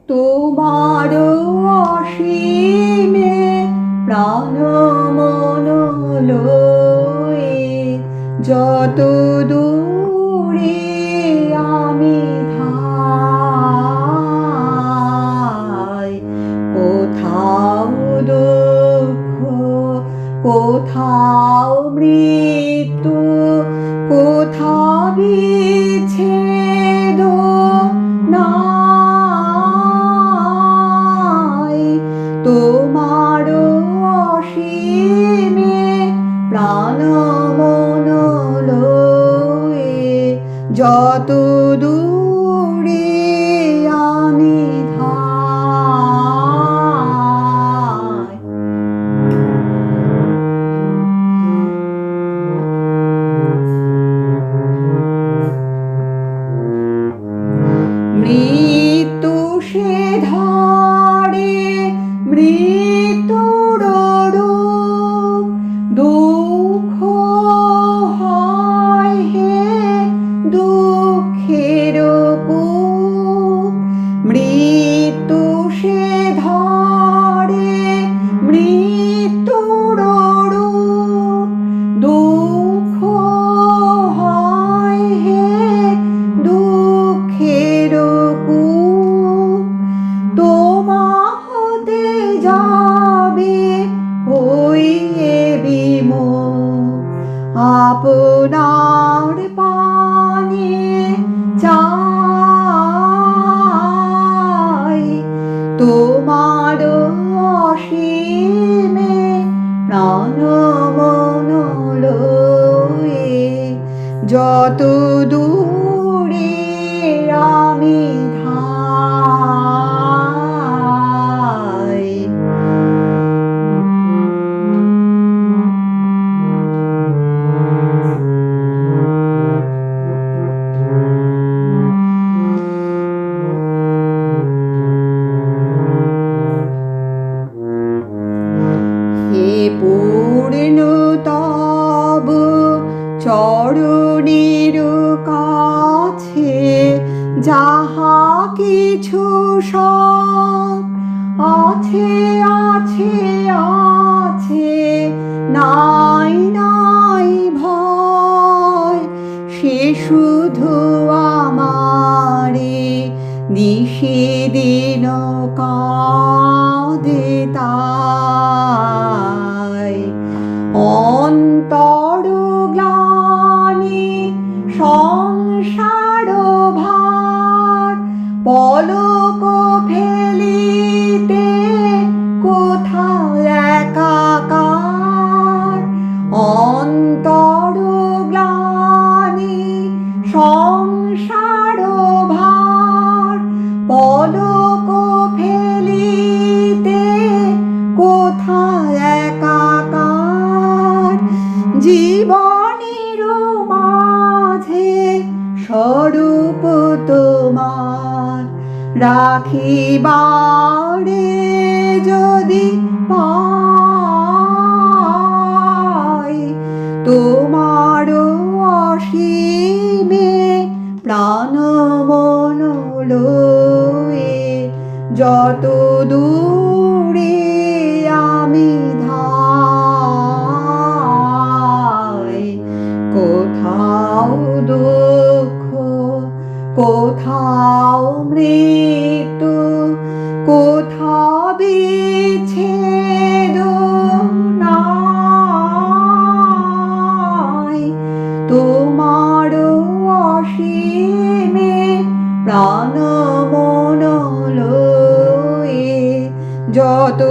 তোমার অসীমে প্রাণ মন লয়ে যত দূরে আমি ধাই, কোথাও দুঃখ, কোথাও মৃত্যু, কোথাও বিচ্ছেদ নাই। তোমার অসীমে প্রাণ মন লয়ে যত দূরে আমি ধাই। মৃত্যু সে ধরে মৃত্যুর রূপ, দুঃখ হয় হে দুঃখের কূপ। মৃত্যু সে ধরে মৃত্যুর রূপ, দুঃখ হয় হে দুঃখের কূপ। তোমা হতে যাবে হইয়ে বিমোহ, আপনার পানে চাই। তোমার অসীমে প্রাণ মন লয়ে যত দূরে আমি ধাই। হে পূর্ণ তব চরণের কাছে যাহা কিছু সব আছে আছে আছে, নাই নাই ভয়। সে শুধু আমারে নিষেদিন কাঁদে তাই। অন্তর গ্লানি সংসার ভার, পলক ফেলিতে কোথাও একাকার। অন্তর গ্লানি সংসার ভার, পলক ফেলিতে কোথাও একাকার। জীবনের মাঝে স্বরূপ তোমার রাখিবারে যদি পাই। তোমার অসীমে প্রাণ মন লয়ে যত দূরে আমি ধাই। কোথাও দুঃখ, কোথাও মৃত্যু, কোথাও বিচ্ছেদ নাই। তোমার অসীমে প্রাণ মন লয়ে যত